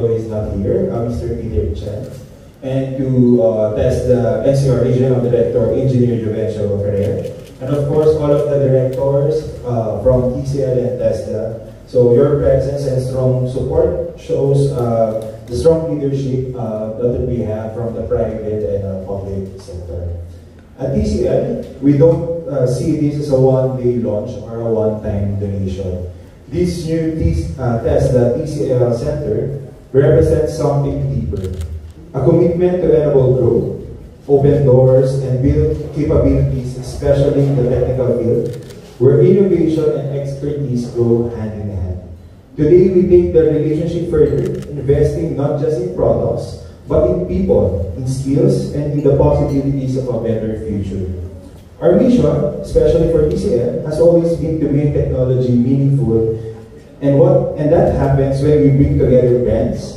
is not here, Mr. Peter Chan, and to test the NCR Regional Director, Engineer Juvencio Ferrer, and of course all of the directors from TCL and TESDA. So your presence and strong support shows the strong leadership that we have from the private and public sector. At TCL, we don't see this as a one-day launch or a one-time donation. This new TESDA TCL Center represents something deeper. A commitment to enable growth, open doors, and build capabilities, especially in the technical field, where innovation and expertise go hand in hand. Today, we take the relationship further, investing not just in products, but in people, in skills, and in the possibilities of a better future. Our mission, especially for TCL, has always been to make technology meaningful, and that happens when we bring together brands,